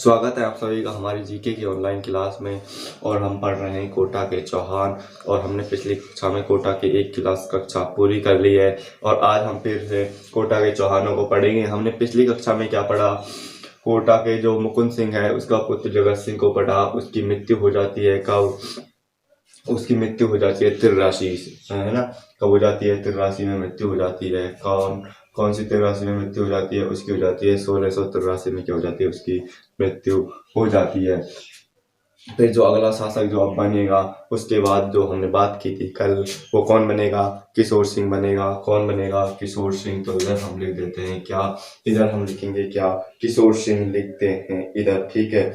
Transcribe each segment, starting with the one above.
स्वागत है आप सभी का हमारी जीके की ऑनलाइन क्लास में। और हम पढ़ रहे हैं कोटा के चौहान। और हमने पिछली कक्षा में कोटा की एक क्लास कक्षा पूरी कर ली है और आज हम फिर से कोटा के चौहानों को पढ़ेंगे। हमने पिछली कक्षा में क्या पढ़ा? कोटा के जो मुकुंद सिंह है उसका पुत्र जगत सिंह को पढ़ा। उसकी मृत्यु हो जाती है कब? उसकी मृत्यु हो जाती है 83, है ना? कब हो जाती है? 83 में मृत्यु हो जाती है। कौन सी 83 में मृत्यु हो जाती है? उसकी हो जाती है 1683 में। क्या हो जाती है? उसकी मृत्यु हो जाती है। फिर जो अगला शासक जो अब बनेगा उसके बाद जो हमने बात की थी कल, वो कौन बनेगा? किशोर सिंह बनेगा। कौन बनेगा? किशोर सिंह। तो इधर हम लिख देते हैं क्या? इधर हम लिखेंगे क्या? किशोर सिंह लिखते हैं इधर, ठीक है।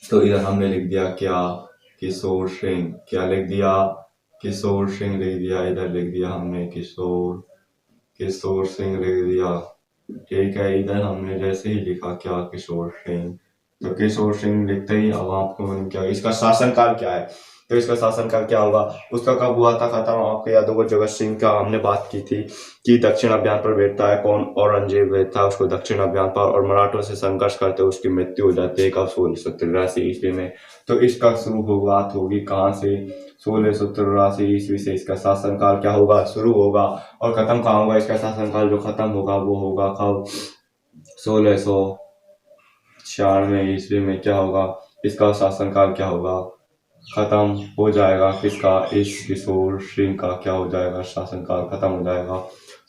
तो इधर हमने लिख दिया क्या? किशोर सिंह। क्या लिख दिया? किशोर सिंह लिख दिया। इधर लिख दिया हमने किशोर सिंह लिख दिया, ठीक है। इधर हमने जैसे ही लिखा क्या? किशोर सिंह। तो किशोर सिंह लिखते ही अब आपको क्या इसका शासनकाल क्या है? तो इसका शासनकाल क्या होगा? उसका कब हुआ था खत्म? आपको याद होगा जगत सिंह का हमने बात की थी कि दक्षिण अभियान पर बैठता है कौन? औरंगजेब बैठता उसको दक्षिण अभियान पर और मराठों से संघर्ष करते उसकी मृत्यु हो जाती है कब? 1683 ईस्वी में। तो इसका शुरुआत होगी कहाँ से? 1683 ईस्वी से इसका शासनकाल क्या होगा? शुरू होगा। और खत्म कहाँ होगा? इसका शासनकाल जो खत्म होगा वो होगा कब? 1696 ईस्वी में। क्या होगा? इसका शासनकाल क्या होगा? खत्म हो जाएगा। किसका? इस किशोर सिंह का क्या हो जाएगा? शासनकाल खत्म हो जाएगा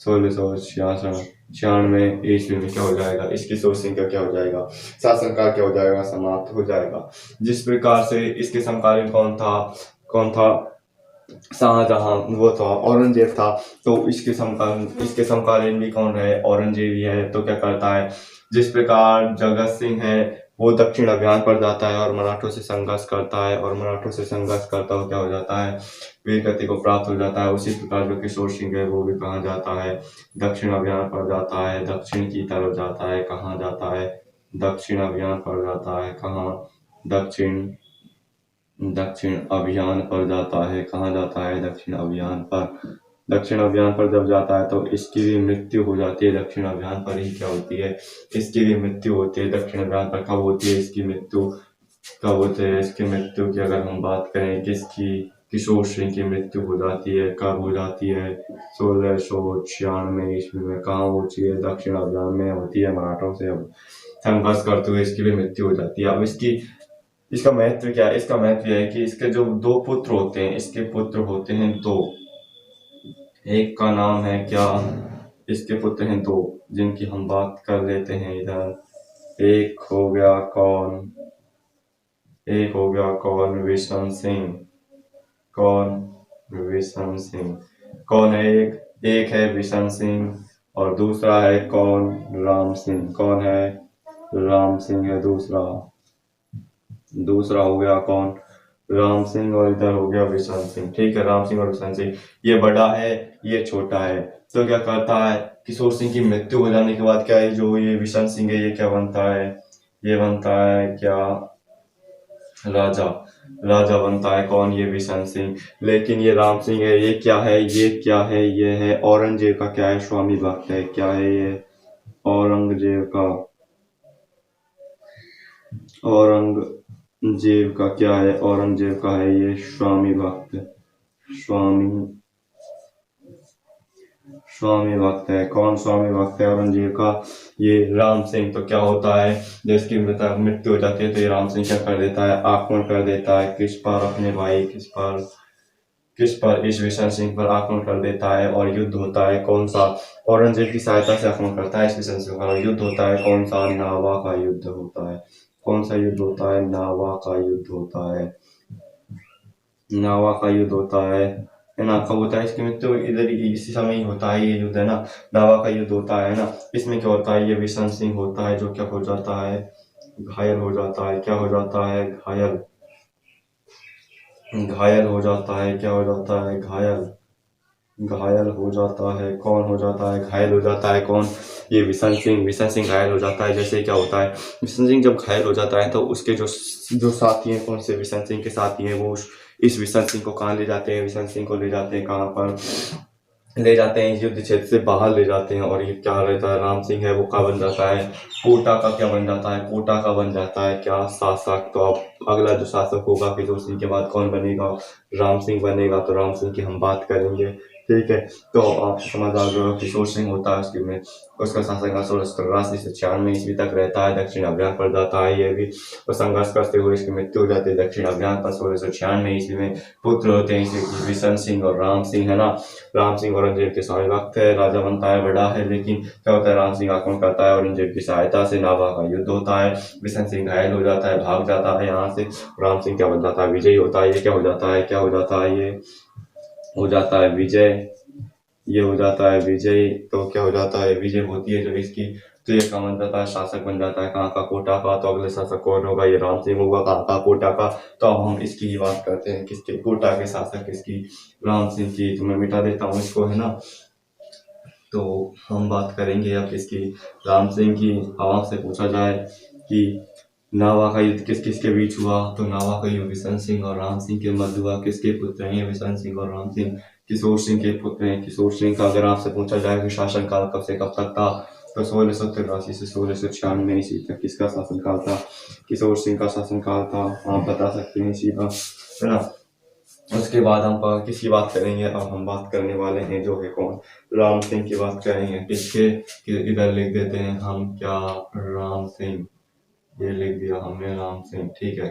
1696 ईस्वी में। क्या हो जाएगा? इस किशोर सिंह का क्या हो जाएगा? शासनकाल क्या हो जाएगा? समाप्त हो जाएगा। जिस प्रकार से इसके समकालीन कौन था? शाहजहां, वो था औरंगजेब था। तो इसके समकालीन भी कौन है? औरंगजेब ही है। तो क्या करता है? जिस प्रकार जगत सिंह है वो दक्षिण अभियान पर जाता है और मराठों से संघर्ष करता है और मराठों से संघर्ष करता हुआ क्या हो जाता है? वीर गति को प्राप्त हो जाता है। उसी प्रकार जो किशोर सिंह है वो भी कहाँ जाता है? दक्षिण अभियान पर जाता है। दक्षिण की तरफ जाता है। कहाँ जाता है? दक्षिण अभियान पर जाता है। कहाँ? दक्षिण दक्षिण अभियान पर जाता है। कहाँ जाता है? दक्षिण अभियान पर। दक्षिण अभियान पर जब जाता है तो इसकी भी मृत्यु हो जाती है। दक्षिण अभियान पर ही क्या होती है? इसकी भी मृत्यु होती है। दक्षिण अभियान पर कब होती है इसकी मृत्यु? कब होती है इसकी मृत्यु की अगर हम बात करें किसकी? किशोर सिंह की मृत्यु हो जाती है। कब हो जाती है? 1696 ईस्वी में। कहाँ होती है? दक्षिण अभियान में होती है। मराठों से अब संघर्ष करते हुए इसकी भी मृत्यु हो जाती है। अब इसका महत्व क्या है? इसका महत्व यह है कि इसके जो दो पुत्र होते हैं, इसके पुत्र होते हैं दो। एक का नाम है क्या? इसके पुत्र हैं दो जिनकी हम बात कर लेते हैं इधर। एक हो गया कौन? विशन सिंह। कौन? विशन सिंह। कौन है? एक है विशन सिंह और दूसरा है कौन? राम सिंह। कौन है? राम सिंह है दूसरा हो गया कौन? राम सिंह और इधर हो गया विशन सिंह, ठीक है। राम सिंह और विशन सिंह, ये बड़ा है ये छोटा है। तो क्या करता है? किशोर सिंह की मृत्यु हो जाने के बाद क्या है? जो ये विशन सिंह है ये क्या बनता है? ये बनता है क्या? राजा बनता है। कौन? ये विशन सिंह। लेकिन ये राम सिंह है ये क्या है? ये है औरंगजेब का क्या है? स्वामी भक्त है। क्या है ये? औरंगजेब का क्या है? औरंगजेब का है ये स्वामी भक्त। स्वामी भक्त है। कौन स्वामी भक्त है औरंगजेब का? ये राम सिंह। तो क्या होता है? जब इसकी मृत्यु हो जाती है तो ये राम सिंह क्या कर देता है? आक्रमण कर देता है। किस पर? अपने भाई किस पर? इस विशन सिंह पर आक्रमण कर देता है और युद्ध होता है। कौन सा? औरंगजेब की सहायता से आक्रमण करता है इस विशन सिंह पर। युद्ध होता है कौन सा? नावा का युद्ध होता है। कौन सा युद्ध होता है? नावा का युद्ध होता है। नावा का युद्ध होता है ना? कब होता है इसकी मृत्यु? इधर इसी समय ही होता है ये युद्ध, है ना? नावा का युद्ध होता है ना? इसमें क्या होता है? ये विशन सिंह होता है जो क्या हो जाता है? घायल हो जाता है। क्या हो जाता है? घायल हो जाता है। क्या हो जाता है? घायल हो जाता है। कौन हो जाता है? घायल हो जाता है कौन? ये विशन सिंह घायल हो जाता है। जैसे क्या होता है? विशन सिंह जब घायल हो जाता है तो उसके जो साथी हैं, कौन से विशन सिंह के साथी हैं, वो इस विशन सिंह को कहाँ ले जाते हैं? विशन सिंह को ले जाते हैं कहाँ पर? ले जाते हैं, युद्ध क्षेत्र से बाहर ले जाते हैं। और ये क्या रहता है, राम सिंह है वो क्या बन जाता है, कोटा का क्या बन जाता है, कोटा का बन जाता है क्या, शासक। तो अब अगला जो शासक होगा किशोर सिंह के बाद कौन बनेगा, राम सिंह बनेगा। तो राम सिंह की हम बात करेंगे, ठीक है। तो आप समझ आ गए, किशोर सिंह होता है उसके में, उसका शासनकाल 1683 से 96 ईस्वी तक रहता है। दक्षिण अभियान पर जाता है ये भी, और संघर्ष करते हुए इसकी मृत्यु हो जाती है दक्षिण अभियान पर 1696 ईस्वी में। पुत्र होते हैं इसके बिशन सिंह और राम सिंह, है ना। राम सिंह औरंगजेब के स्वामी भक्त है, राजा बनता है, बड़ा है, लेकिन क्या होता है, राम सिंह आक्रमण करता है औरंगजेब की सहायता से, नाभा का युद्ध होता है, बिशन सिंह घायल हो जाता है, भाग जाता है यहाँ से। राम सिंह क्या बन जाता है, विजयी होता है। ये क्या हो जाता है, क्या हो जाता है, ये हो जाता है विजय, ये हो जाता है विजय। तो क्या हो जाता है, विजय होती है जब इसकी। तो ये क्या बन जाता है, शासक बन जाता है कहाँ का, कोटा का। तो अगले शासक कौन होगा, ये राम सिंह होगा, कहाँ का, कोटा का। तो अब हम इसकी ही बात करते हैं, किसके, कोटा के शासक किसकी, राम सिंह की। तो मैं मिटा देता हूँ इसको, है ना। तो हम बात करेंगे अब किसकी, राम सिंह की। अब आपसे पूछा जाए कि नावा का युद्ध किस किस के बीच हुआ, तो नावा का युद्ध बिशन सिंह और राम सिंह के मध्य हुआ। किसके पुत्र हैं बिशन सिंह और राम सिंह, किशोर सिंह के पुत्र हैं। किशोर सिंह का अगर आपसे पूछा जाए कि शासनकाल कब से कब तक था, तो 1683 से 1696 ईस्वी तक किसका शासनकाल था, किशोर सिंह का शासनकाल था। आप बता सकते हैं सीधा, है ना। उसके बाद हम किसकी बात करेंगे, अब हम बात करने वाले हैं जो है कौन, राम सिंह की बात करेंगे। किसके, इधर लिख देते हैं हम क्या, राम सिंह। ये लिख दिया हमने राम सिंह, ठीक है,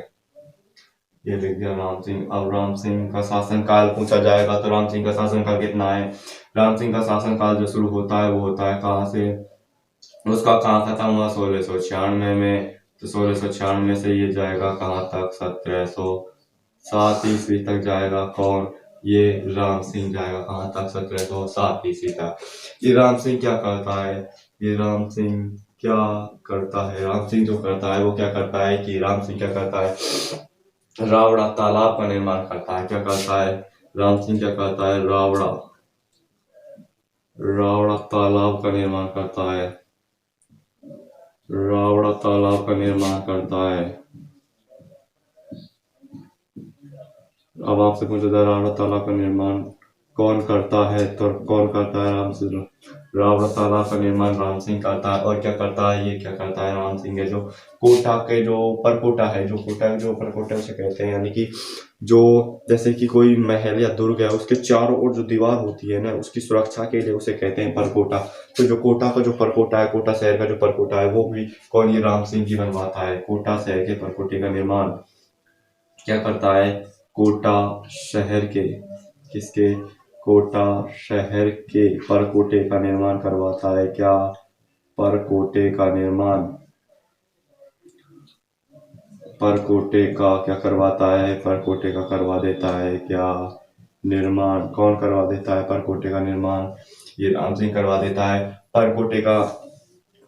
ये लिख दिया राम सिंह। अब राम सिंह का शासनकाल पूछा जाएगा, तो राम सिंह का शासनकाल कितना है। राम सिंह का शासनकाल जो शुरू होता है वो होता है कहाँ से, उसका कहाँ खत्म हुआ, 1696 में। तो 1696 से ये जाएगा कहाँ तक, 1707 ईस्वी तक जाएगा। कौन, ये राम सिंह जाएगा कहाँ तक, 1707 ईस्वी तक। ये राम सिंह क्या करता है, ये राम सिंह क्या करता है, राम सिंह जो करता है वो क्या करता है कि राम सिंह क्या करता है, रावड़ा तालाब का निर्माण करता है। क्या करता है, राम सिंह क्या करता है, रावड़ा, रावड़ा तालाब का निर्माण करता है, रावड़ा तालाब का निर्माण करता है। अब आपसे पूछा जाए रावड़ा तालाब का निर्माण कौन करता है, तो कौन करता है, राम सिंह। रावड़ा तालाब का निर्माण राम सिंह करता है। और क्या करता है, ये क्या करता है, राम सिंह है जो कोटा के जो परकोटा है, जो कोटा जो परकोटा उसे कहते हैं, यानी कि जो जैसे कि कोई महल या दुर्ग है, उसके चारों ओर जो दीवार होती है ना, उसकी सुरक्षा के लिए उसे कहते हैं परकोटा। तो जो कोटा का जो परकोटा है, कोटा शहर का जो परकोटा है, वो भी कौन, ये राम सिंह जी बनवाता है। कोटा शहर के परकोटे का निर्माण क्या करता है, कोटा शहर के, किसके, कोटा शहर के परकोटे का निर्माण करवाता है। क्या, परकोटे का निर्माण, परकोटे का क्या करवाता है, परकोटे का करवा देता है क्या, निर्माण। कौन करवा देता है परकोटे का निर्माण, ये राम सिंह करवा देता है। परकोटे का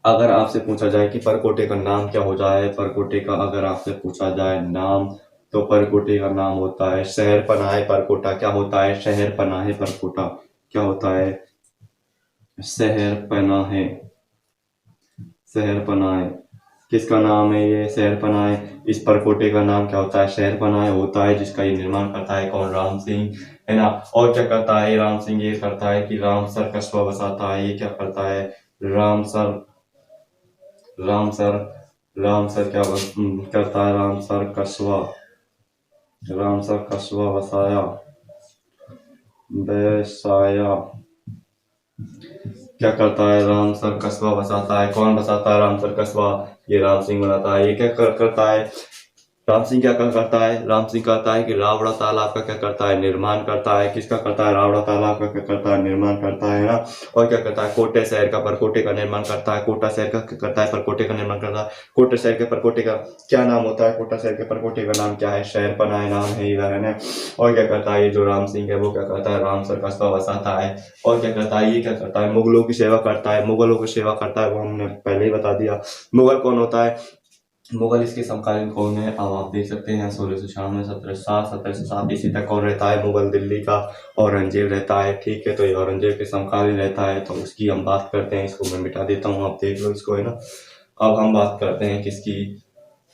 अगर आपसे पूछा जाए कि परकोटे का नाम क्या हो जाए, परकोटे का अगर आपसे पूछा जाए नाम, तो परकोटे का नाम होता है शहर पनाहे परकोटा। क्या होता है, शहर पनाहे परकोटा। क्या होता है, शहर पनाहे, शहर पनाहे। किसका नाम है ये, शहर पनाहे। इस परकोटे का नाम क्या होता है, शहर पनाहे होता है, जिसका ये निर्माण करता है कौन, राम सिंह, है ना। और क्या करता है राम सिंह, ये करता है कि रामसर कस्बा बसाता है। ये क्या करता है, रामसर, रामसर, रामसर क्या करता है, रामसर कस्बा, रामसर कस्बा बसाया, बैसाया। क्या करता है, रामसर कस्बा बसाता है। कौन बसाता है रामसर कस्बा, ये राम सिंह बनाता है। ये क्या करता है, राम सिंह क्या करता है, राम सिंह कहता है कि रावड़ा तालाब का क्या करता है, निर्माण करता है। किसका करता है, रावड़ा तालाब का क्या करता है, निर्माण करता है ना। और क्या करता है, कोटे शहर का परकोटे का निर्माण करता है। कोटा शहर का क्या करता है, परकोटे का निर्माण करता है। कोटे शहर के परकोटे का क्या नाम होता है, कोटा शहर के परकोटे का नाम क्या है, शहर पनाहे नाम है इधर, है ना। और क्या करता है, ये जो राम सिंह है वो क्या करता है, रामसर कस्बा बसाता है। और क्या करता है, ये क्या करता है, मुगलों की सेवा करता है। मुगलों की सेवा करता है वो हमने पहले ही बता दिया। मुगल कौन होता है, मुगल इसके समकालीन कौन है, अब आप देख सकते हैं 1696 1707 ईस्वी तक कौन रहता है, मुगल दिल्ली का औरंगजेब रहता है। ठीक है, तो ये औरंगजेब के समकालीन रहता है, तो उसकी हम बात करते हैं। इसको मैं मिटा देता हूँ, आप देख लो इसको, है ना। अब हम बात करते हैं किसकी,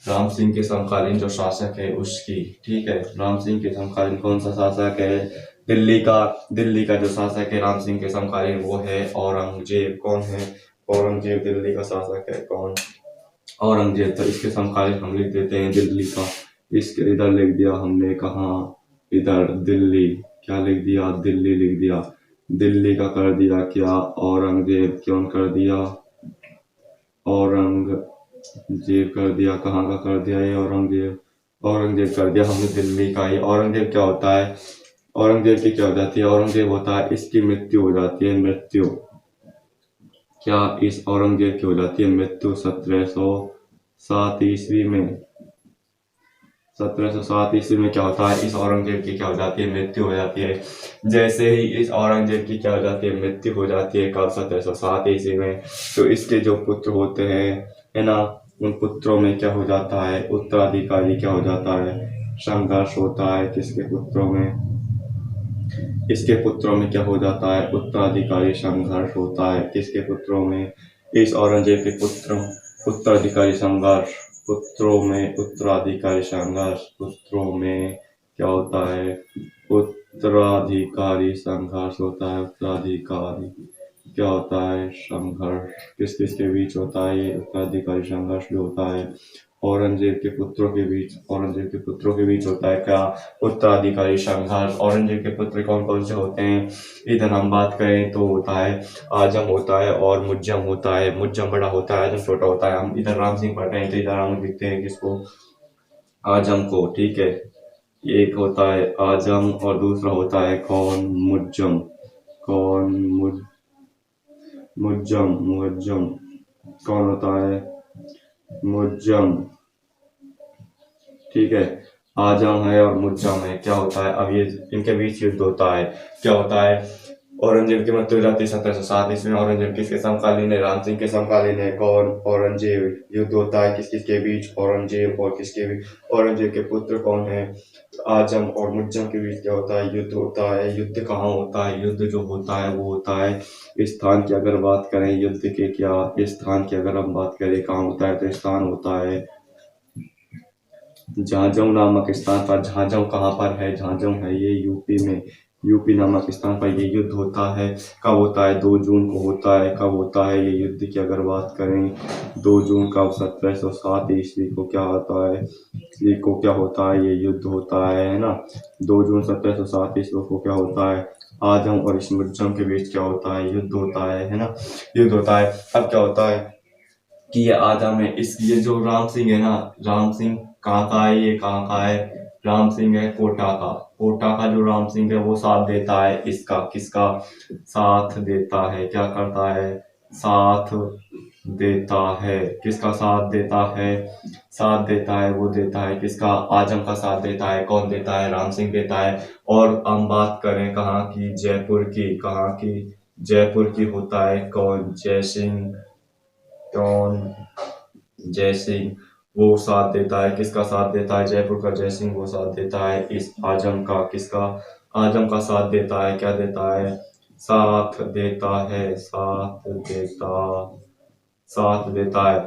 राम सिंह के समकालीन जो शासक है उसकी। ठीक है, राम सिंह के समकालीन कौन सा शासक है, दिल्ली का जो शासक है राम सिंह के समकालीन वो है औरंगजेब। कौन है? औरंगजेब दिल्ली का शासक है। कौन? औरंगजेब। तो इसके समकालीन हम लिख देते हैं दिल्ली का। इसके इधर लिख दिया हमने, कहाँ? इधर दिल्ली। क्या लिख दिया? दिल्ली लिख दिया। दिल्ली का कर दिया क्या? औरंगजेब। क्यों कर दिया? औरंगजेब कर दिया। कहाँ का कर दिया ये? औरंगजेब। औरंगजेब कर दिया हमने दिल्ली का। ये औरंगजेब क्या होता है? औरंगजेब की क्या हो जाती है? औरंगजेब होता है इसकी मृत्यु हो जाती है। मृत्यु। क्या इस औरंगजेब की हो जाती है मृत्यु 1707 ईस्वी में? 1707 ईस्वी में क्या होता है? इस औरंगजेब की क्या हो जाती है? मृत्यु हो जाती है। जैसे ही इस औरंगजेब की क्या हो जाती है? मृत्यु हो जाती है। कब? 1707 ईस्वी में। तो इसके जो पुत्र होते हैं, है ना, उन पुत्रों में क्या हो जाता है? उत्तराधिकारी क्या हो जाता है? संघर्ष होता है। किसके पुत्रों में? इसके पुत्रों में क्या हो जाता है? उत्तराधिकारी संघर्ष होता है। किसके पुत्रों में? इस औरंगजेब के पुत्रों उत्तराधिकारी संघर्ष। पुत्रों में उत्तराधिकारी संघर्ष। पुत्रों में क्या होता है? उत्तराधिकारी संघर्ष होता है। उत्तराधिकारी क्या होता है? संघर्ष। किस किस के बीच होता है ये उत्तराधिकारी संघर्ष जो होता है? औरंगजेब के पुत्रों के बीच। औरंगजेब के पुत्रों के बीच होता है क्या? उत्तराधिकारी संघर्ष। औरंगजेब के पुत्र कौन कौन से होते हैं? इधर हम बात करें तो होता है आजम होता है और मुज्जम होता है। मुज्जम बड़ा होता है, आजम छोटा होता है। हम इधर राम सिंह पढ़ रहे हैं तो इधर हम लिखते हैं किसको? आजम को। ठीक है, एक होता है आजम और दूसरा होता है कौन? मुज्जम। कौन? मुज्जम। मुज्जम कौन होता है? मुज्जम। ठीक है, आजम है और मुज्जम है। क्या होता है? अब ये इनके बीच युद्ध होता है। क्या होता है? औरंगजेब की मृत्यु हो जाती है 1707 ईस्वी में। औरंगजेब किसके समकालीन है? राम सिंह के समकालीन है। कौन? औरंगजेब। युद्ध होता है किस किस के बीच? औरंगजेब और किसके बीच? औरंगजेब के पुत्र कौन है? आजम और मुज्जम के बीच क्या होता है? युद्ध होता है। युद्ध कहाँ होता है? युद्ध जो होता है वो होता है स्थान की अगर बात करें युद्ध के, क्या स्थान की अगर हम बात करें कहाँ होता है तो स्थान होता है झांझाऊ नामक स्थान पर। झांझाऊ कहाँ पर है? झांझाऊ है ये यूपी में। यूपी नामक स्थान पर ये युद्ध होता है। कब होता है? 2 जून को होता है। कब होता है ये युद्ध की अगर बात करें? 2 जून का 1707 ईस्वी को क्या होता है? ईस्वी को क्या होता है? ये युद्ध होता है ना। 2 जून 1707 ईस्वी को क्या होता है? आजम और इस मुज्जम के बीच क्या होता है? युद्ध होता है ना। युद्ध होता है। अब क्या होता है कि ये आजम है, इस ये जो राम सिंह है ना, राम सिंह कहाँ का है? ये कहाँ का है? राम सिंह है कोटा का। कोटा का जो राम सिंह है वो साथ देता है इसका। किसका साथ देता है? क्या करता है? साथ देता है। किसका साथ देता है? साथ देता है, वो देता है किसका? आजम का साथ देता है। कौन देता है? राम सिंह देता है। और हम बात करें कहाँ की? जयपुर की। कहाँ की? जयपुर की होता है कौन? जय सिंह। कौन? जय सिंह वो साथ देता है। किसका साथ देता है? जयपुर का जय सिंह वो साथ देता है इस आजम का। किसका? आजम का साथ देता है। क्या देता है? साथ देता है। साथ देता है।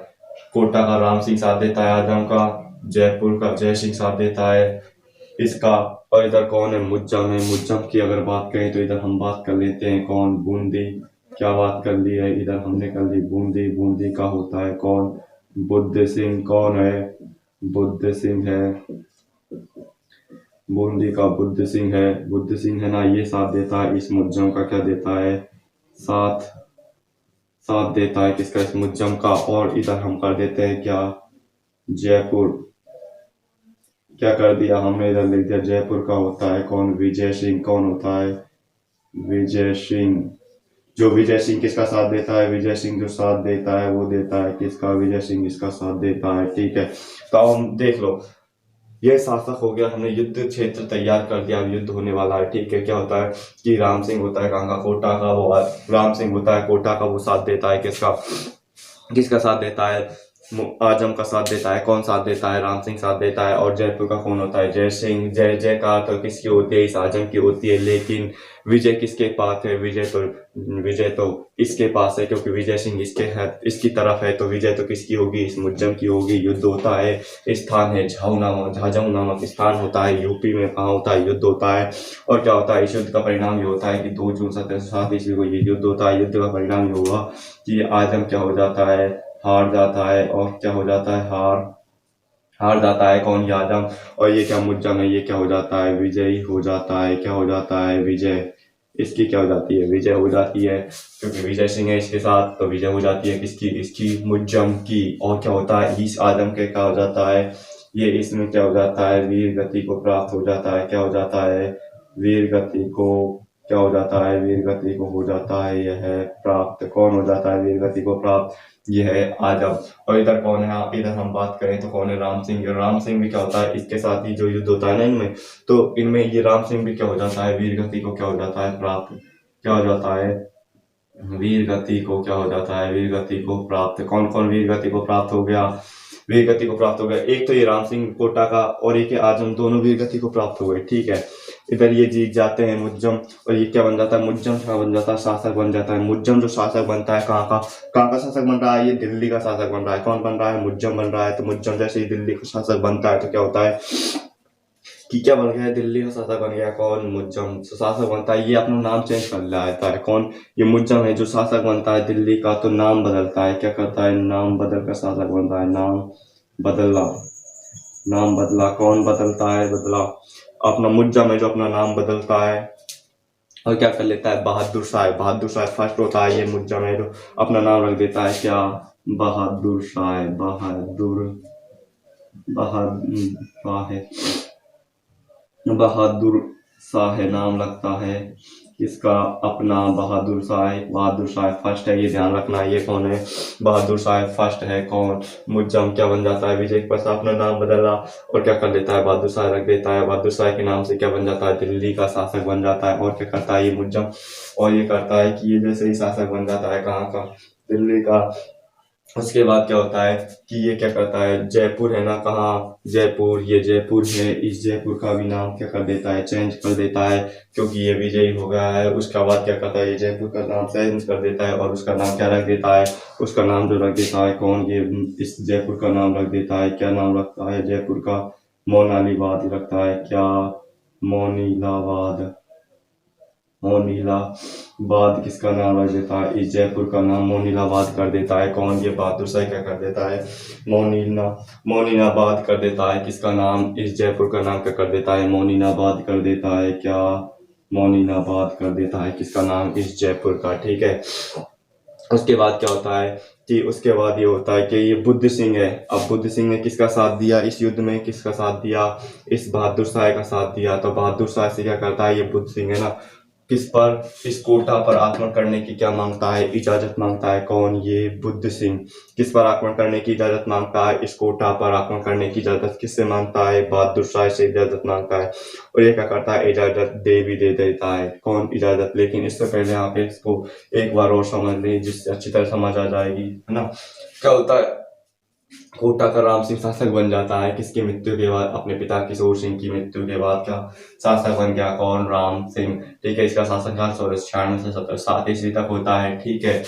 कोटा का राम सिंह साथ देता है आजम का। जयपुर का जय सिंह साथ देता है इसका। और इधर कौन है? मुज्जम है। मुज्जम की अगर बात करें तो इधर हम बात कर लेते हैं कौन? बूंदी। क्या बात कर ली है? इधर हमने कर ली बूंदी। बूंदी का होता है कौन? बुद्ध सिंह। कौन है? बुद्ध सिंह है। बूंदी का बुद्ध सिंह है। बुद्ध सिंह है ना, ये साथ देता है इस मुज्जम का। क्या देता है? साथ साथ देता है किसका? इस मुज्जम का। और इधर हम कर देते हैं क्या? जयपुर। क्या कर दिया हमने? इधर लिख दिया जयपुर का होता है कौन? विजय सिंह। कौन होता है? विजय सिंह। जो विजय सिंह किसका साथ देता है? विजय सिंह जो साथ देता है वो देता है किसका? विजय सिंह इसका साथ देता है। ठीक है, तो अब हम देख लो, ये शासक हो गया। हमने युद्ध क्षेत्र तैयार कर दिया। अब युद्ध होने वाला है। ठीक है, क्या होता है कि राम सिंह होता है कहाँ का? कोटा का। वो राम सिंह होता है कोटा का, वो साथ देता है किसका? किसका साथ देता है? आजम का साथ देता है। कौन साथ देता है? राम सिंह साथ देता है। और जयपुर का कौन होता है? जय सिंह। जय जयकार तो किसकी होती है? इस आजम की होती है। लेकिन विजय किसके पास है? विजय तो इसके पास है, क्योंकि विजय सिंह इसकी तरफ है, तो विजय तो किसकी होगी? इस मुज्जम की होगी। युद्ध होता है, स्थान है झाझाऊ नामक स्थान होता है, यूपी में। कहाँ होता है? युद्ध होता है। और क्या होता है? इस युद्ध का परिणाम ये होता है कि 2 जून 1707 ईस्वी को ये युद्ध होता है। युद्ध का परिणाम ये हुआ कि आजम क्या हो जाता है? हार जाता है। और क्या हो जाता है? हार जाता है। कौन? ये आजम। और ये क्या मुज्जम है? ये क्या हो जाता है? विजयी हो जाता है। क्या हो जाता है? विजय। इसकी क्या हो जाती है? विजय हो जाती है, क्योंकि विजय सिंह है इसके साथ, तो विजय हो जाती है किसकी? इसकी, मुज्जम की। और क्या होता है? इस आजम के क्या हो जाता है? ये इसमें क्या हो जाता है? वीर गति को प्राप्त हो जाता है। क्या हो जाता है? वीर गति को। क्या हो जाता है? वीर गति को हो जाता है यह प्राप्त। कौन हो जाता है वीर गति को प्राप्त? ये है आजम। और इधर कौन है? इधर हम बात करें तो कौन है? राम सिंह। राम सिंह भी क्या होता है? इसके साथ ही जो युद्ध होता है ना इनमें, तो इनमें ये राम सिंह भी क्या हो जाता है? वीर गति को क्या हो जाता है? प्राप्त। क्या हो जाता है? वीर गति को क्या हो जाता है? वीर गति को प्राप्त। कौन कौन वीर गति को प्राप्त हो गया? वीर गति को प्राप्त हो गया एक तो ये राम सिंह कोटा का, और एक आजम, दोनों वीर गति को प्राप्त हो गए। ठीक है, इधर ये जीत जाते हैं मुज्जम, और ये क्या बन जाता है? मुज्जम क्या बन जाता है? शासक बन जाता है। मुज्जम जो शासक बनता है, कहाँ का शासक बन रहा है? ये दिल्ली का शासक बन रहा है। कौन बन रहा है? मुज्जम बन रहा है। तो मुज्जम जैसे ही दिल्ली का शासक बनता है, तो क्या होता है कि क्या बन गया? दिल्ली का शासक बन गया। कौन? मुज्जम शासक बनता है। ये अपना नाम चेंज कर लेता है। कौन? ये मुज्जम है जो शासक बनता है दिल्ली का, तो नाम बदलता है। क्या करता है? नाम बदल कर शासक बनता है। नाम बदला। नाम बदला। कौन बदलता है? बदला अपना मुज्जम है जो अपना नाम बदलता है, और क्या कर लेता है? बहादुर शाह। बहादुर शाह फर्स्ट होता है। ये मुज्जम है जो अपना नाम रख देता है। क्या? बहादुर शाह। बहादुर शाह नाम लगता है इसका अपना। बहादुर शाह। बहादुर शाह फर्स्ट है, ये ध्यान रखना। ये कौन है? बहादुर शाह फर्स्ट है। कौन? मुज्जम क्या बन जाता है? विजय के पास अपना नाम बदला, और क्या कर लेता है? बहादुर शाह रख देता है। बहादुर शाह के नाम से क्या बन जाता है? दिल्ली का शासक बन जाता है। और क्या करता है ये मुज्जम? और ये करता है कि ये जैसे ही शासक बन जाता है, कहाँ का? दिल्ली का। उसके बाद क्या होता है कि ये क्या करता है? जयपुर है ना, कहाँ? जयपुर। ये जयपुर है, इस जयपुर का भी नाम क्या कर देता है? चेंज कर देता है, क्योंकि ये विजयी हो गया है। उसके बाद क्या करता है? ये जयपुर का नाम चेंज कर देता है, और उसका नाम क्या रख देता है? उसका नाम जो रख देता है, कौन? ये इस जयपुर का नाम रख देता है। क्या नाम रखता है जयपुर का? मोनालीबाद रखता है। क्या? मोनीलाबाद। मोनीलाबाद किसका नाम रख देता है? इस जयपुर का नाम मोनीलाबाद कर देता है। कौन? ये बहादुर शाह क्या कर देता है? मोनीनाबाद कर देता है। किसका नाम? इस जयपुर का नाम क्या कर देता है? मोनीनाबाद कर देता है। क्या? मोनीनाबाद कर देता है। किसका नाम? इस जयपुर का। ठीक है, उसके बाद क्या होता है कि उसके बाद ये होता है कि ये बुद्ध सिंह है। अब बुद्ध सिंह ने किसका साथ दिया इस युद्ध में? किसका साथ दिया? इस बहादुर शाह का साथ दिया। तो बहादुर शाह से क्या करता है ये बुद्ध सिंह है ना, किस पर? इस कोटा पर आक्रमण करने की क्या मांगता है? इजाजत मांगता है। कौन? ये बुद्ध सिंह। किस पर आक्रमण करने की इजाजत मांगता है? इस कोटा पर आक्रमण करने की इजाजत किससे मांगता है? बहादुर शाह से इजाजत मांगता है। और ये क्या करता है? इजाजत भी दे देता है। कौन? इजाजत। लेकिन इससे पहले आप इसको एक बार और समझ लें, जिससे अच्छी तरह समझ आ जाएगी, है ना। क्या होता है? कोटा का राम सिंह शासक बन जाता है किसकी मृत्यु के बाद? अपने पिता किशोर सिंह की मृत्यु के बाद क्या शासक बन गया? कौन? राम सिंह। ठीक है, इसका शासनकाल 1696 से 1707 ईस्वी तक होता है। ठीक है,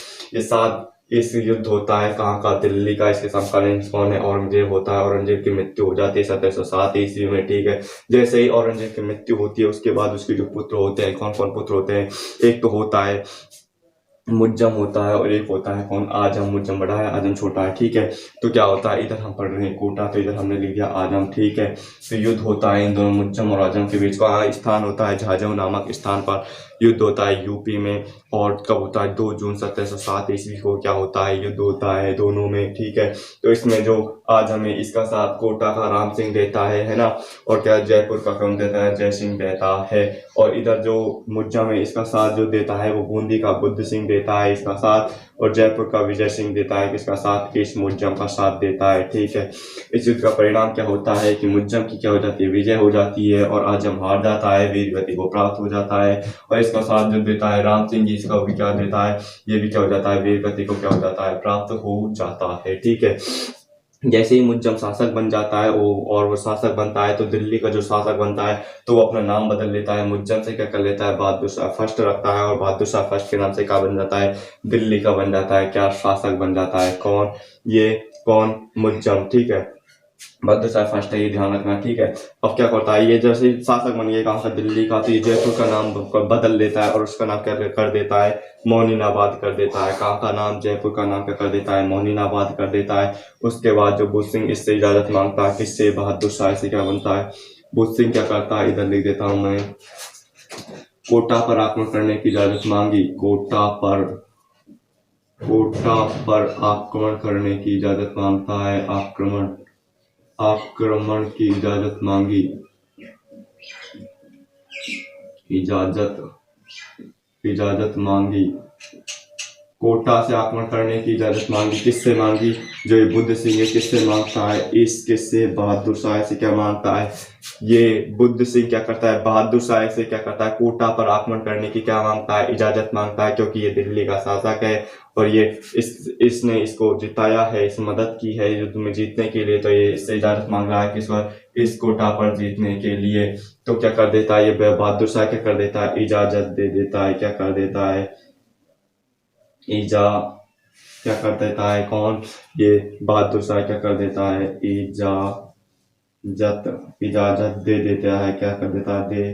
इस युद्ध होता है कहाँ का? दिल्ली का। इसके समकालीन कौन है? औरंगजेब होता है। औरंगजेब की मृत्यु हो जाती है 1707 ईस्वी में। ठीक है, जैसे ही औरंगजेब की मृत्यु होती है, उसके बाद उसके जो पुत्र होते हैं, कौन कौन पुत्र होते हैं? एक तो होता है मुज्जम होता है, और एक होता है कौन? आजम। मुज्जम बड़ा है, आजम छोटा है। ठीक है, तो क्या होता है? इधर हम पढ़ रहे हैं कोटा, तो इधर हमने लिख दिया आजम। ठीक है, तो युद्ध होता है इन दोनों मुज्जम और आजम के बीच का। स्थान होता है झाझाऊ नामक स्थान पर युद्ध होता है यूपी में। और कब होता है? 2 जून 1707 ईस्वी को क्या होता है? युद्ध होता है दोनों में। ठीक है, तो इसमें जो आजम है इसका साथ कोटा का राम सिंह देता है ना। और क्या जयपुर का कौन देता है? जय सिंह देता है। और इधर जो मुज्जम है इसका साथ जो देता है वो बूंदी का बुद्ध सिंह देता है इसका साथ। और जयपुर का विजय सिंह देता है किसका साथ? इस मुज्जम का साथ देता है। ठीक है, इस युद्ध का परिणाम क्या होता है कि मुज्जम की क्या हो जाती है? विजय हो जाती है, और आजम हार जाता है, वीर गति को प्राप्त हो जाता है। और इसका साथ जो देता है राम सिंह जी, इसका भी क्या देता है? ये भी क्या हो जाता है? वीर गति को क्या हो जाता है? प्राप्त हो जाता है। ठीक है, जैसे ही मुज्जम शासक बन जाता है वो शासक बनता है, तो दिल्ली का जो शासक बनता है तो वो अपना नाम बदल लेता है, मुज्जम से क्या कर लेता है, बहादुर शाह फर्स्ट रखता है, और बहादुर शाह फर्स्ट के नाम से क्या बन जाता है, दिल्ली का बन जाता है, क्या शासक बन जाता है, कौन, ये कौन, मुज्जम। ठीक है, बहादुर शाह फर्स्ट है, ये ध्यान रखना। ठीक है, अब क्या करता है, ये जैसे ही शासक बन गया कहाँ का, दिल्ली का, तो ये जयपुर का नाम बदल देता है और उसका नाम क्या कर देता है, मोइनुलाबाद कर देता है। कहाँ का नाम, जयपुर का नाम क्या कर देता है, मोइनुलाबाद कर देता है। उसके बाद जो बुद्ध सिंह इससे इजाजत मांगता है, किससे, बहादुर शाह से, क्या बनता है, बुद्ध सिंह क्या करता है, इधर लिख देता हूं मैं, कोटा पर आक्रमण करने की इजाजत मांगी, कोटा पर आक्रमण करने की इजाजत मांगता है, आक्रमण की इजाजत मांगी, कोटा से आक्रमण करने की इजाजत मांगी। किससे मांगी, जो ये बुद्ध सिंह है किससे मांगता है, इस किससे, बहादुर शाह से क्या मांगता है, ये बुद्ध सिंह क्या करता है, बहादुर शाह से क्या करता है, कोटा पर आक्रमण करने की क्या मांगता है, इजाजत मांगता है, क्योंकि ये दिल्ली का शासक है और ये इसने इसको जिताया है, इस मदद की है युद्ध में जीतने के लिए, तो ये इससे इजाजत मांग रहा है किस पर, इस कोटा पर जीतने के लिए। तो क्या कर देता है, ये बहादुर शाह क्या कर देता है, इजाजत दे देता है, क्या कर देता है, क्या कर देता है, कौन, ये बहादुर शाह क्या कर देता है, इजाजत दे देता है, क्या कर देता है,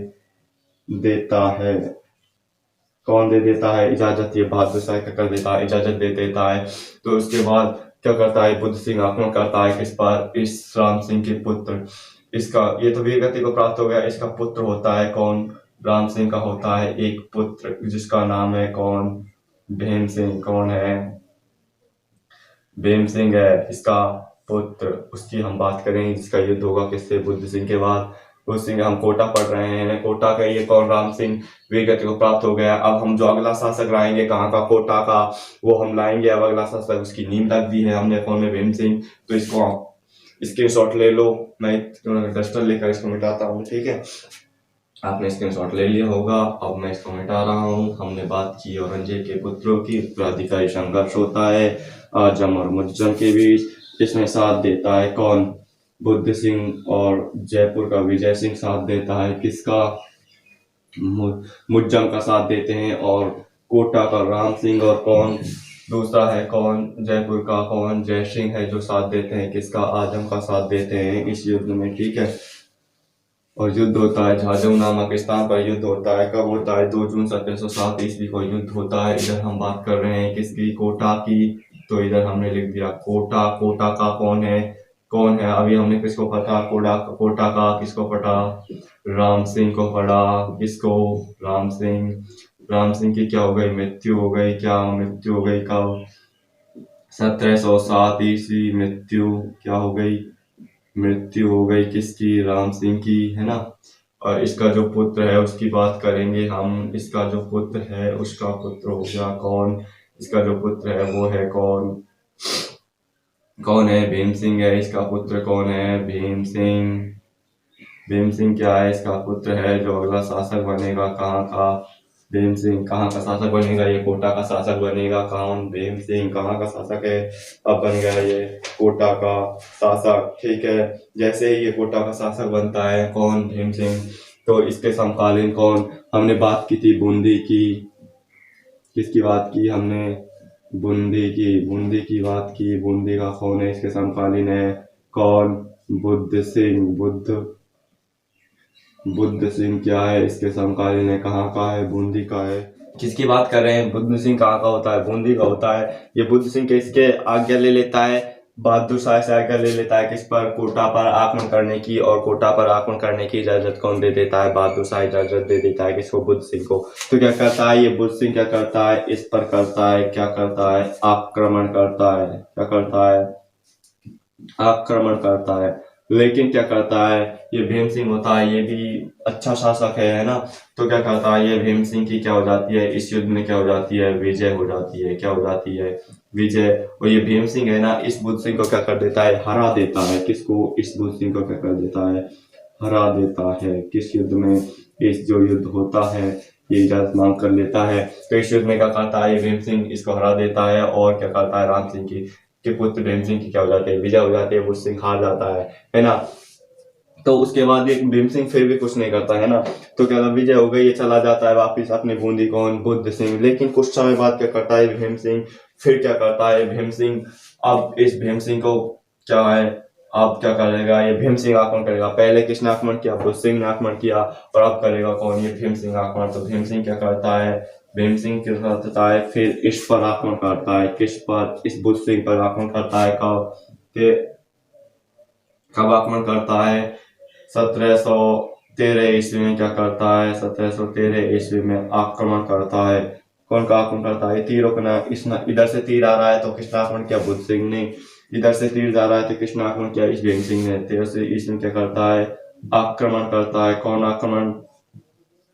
देता है, कौन दे देता है इजाजत, ये बहादुर शाह क्या कर देता है, इजाजत दे देता है। तो उसके बाद क्या करता है, बुद्ध सिंह आक्रमण करता है किस पर, इस राम सिंह के पुत्र, इसका, ये तो वीर गति को प्राप्त हो गया, इसका पुत्र होता है कौन, राम सिंह का होता है एक पुत्र जिसका नाम है कौन, भीम सिंह। कौन है, भीम सिंह है इसका पुत्र, उसकी हम बात करेंगे, जिसका युद्ध होगा किससे, बुद्ध सिंह के बाद। बुद्ध सिंह, हम कोटा पढ़ रहे हैं, कोटा का ये कौन, राम सिंह वीर गति को प्राप्त हो गया। अब हम जो अगला शासक लाएंगे कहाँ का, कोटा का, वो हम लाएंगे। अब अगला शासक, उसकी नींद लग दी है हमने, कौन में, भीम सिंह। तो इसको स्क्रीनशॉट ले लो, मैं डस्टर लेकर इसको मिटाता हूँ। ठीक है, आपने स्क्रीनशॉट ले लिया होगा, अब मैं इसको मिटा रहा हूँ। हमने बात की औरंगजेब के पुत्रों की, उत्तराधिकारी संघर्ष होता है आजम और मुज्जम के बीच, इसमें साथ देता है कौन, बुद्ध सिंह, और जयपुर का विजय सिंह साथ देता है किसका, मुज्जम का साथ देते हैं, और कोटा का राम सिंह, और कौन दूसरा है कौन, जयपुर का कौन, जय सिंह है, जो साथ देते हैं किसका, आजम का साथ देते हैं इस युद्ध में। ठीक है, और युद्ध होता है झाझम नामक स्थान पर, युद्ध होता है, कब होता है, 2 जून 1707 ईस्वी को युद्ध होता है। इधर हम बात कर रहे हैं किसकी, कोटा की, तो इधर हमने लिख दिया कोटा। कोटा का कौन है, अभी हमने किसको पढ़ा, कोटा का किसको पढ़ा, राम सिंह को पढ़ा, किसको, राम सिंह की क्या हो गई, मृत्यु हो गई, कब, 1707 ईस्वी, मृत्यु हो गई किसकी, राम सिंह की, है ना। और इसका जो पुत्र है उसकी बात करेंगे हम, इसका जो पुत्र है उसका पुत्र हो गया कौन, इसका जो पुत्र है वो है कौन है, भीम सिंह है इसका पुत्र। कौन है, भीम सिंह क्या है, इसका पुत्र है, जो अगला शासक बनेगा कहाँ का, भीम सिंह। कहाँ का शासक बनेगा, ये कोटा का शासक बनेगा कौन, भीम सिंह। कहाँ का शासक है, अब बन गया ये कोटा का शासक। ठीक है, जैसे ही ये कोटा का शासक बनता है कौन, भीम सिंह, तो इसके समकालीन कौन, हमने बात की थी बूंदी की, किसकी बात की हमने, बूंदी की बात की। बूंदी का कौन है, इसके समकालीन है कौन, बुद्ध सिंह क्या है, इसके समकालीन है, कहाँ का है, बूंदी का है। किसकी बात कर रहे हैं, बुद्ध सिंह कहाँ का होता है, बूंदी का होता है। ये बुद्ध सिंह के इसके आज्ञा ले लेता है, बहादुर शाह से आज्ञा ले लेता है किस पर, कोटा पर आक्रमण करने की, और कोटा पर आक्रमण करने की इजाजत कौन दे देता है, बहादुर शाह इजाजत दे देता है किसको, बुद्ध सिंह को। तो क्या करता है ये बुद्ध सिंह, क्या करता है, इस पर करता है, क्या करता है, आक्रमण करता है, क्या करता है, आक्रमण करता है। लेकिन क्या करता है, ये भीम सिंह होता है, ये भी अच्छा शासक है ना। तो क्या करता है, ये भीम सिंह की क्या हो जाती है, इस युद्ध में क्या हो जाती है, विजय हो जाती है। क्या हो जाती है, विजय। और ये भीम सिंह है ना, इस बुद्ध सिंह को क्या कर देता है, हरा देता है किसको, इस बुद्ध सिंह को क्या कर देता है, हरा देता है किस युद्ध में, इस जो युद्ध होता है ये इजाजत मांग कर लेता है। तो इस युद्ध में क्या करता है, ये भीम सिंह इसको हरा देता है, और क्या करता है, राम सिंह की के पुत्र भीम सिंह की क्या हो जाती है, विजय हो जाती है, बुद्ध सिंह हार जाता है ना। तो उसके बाद ये भीम सिंह फिर भी कुछ नहीं करता है ना। तो क्या विजय हो गई, ये चला जाता है वापिस अपनी बूंदी कौन, बुद्ध सिंह। लेकिन कुछ समय बाद क्या करता है भीम सिंह, फिर क्या करता है भीम सिंह, अब इस भीम सिंह को क्या है, अब क्या करेगा ये भीम सिंह आक्रमण करेगा। पहले किसने आक्रमण किया, बुद्ध सिंह ने आक्रमण किया, और अब करेगा कौन, ये भीम सिंह आक्रमण। तो भीम सिंह क्या करता है, भीम सिंह क्या करता है, फिर इस पर आक्रमण करता है, किस पर, इस बुद्ध सिंह पर आक्रमण करता है। कब आक्रमण करता है, 1713 ईस्वी में क्या करता है, 1713 ईस्वी में आक्रमण करता है। कौन का आक्रमण करता है, तीरों का इसने, इधर से तीर आ रहा है तो किसने आक्रमण किया, बुद्ध सिंह ने। इधर से तीर जा रहा है तो किसने आक्रमण किया, इस भीम सिंह ने। 13 ईस्वी में क्या करता है, आक्रमण करता है। कौन आक्रमण,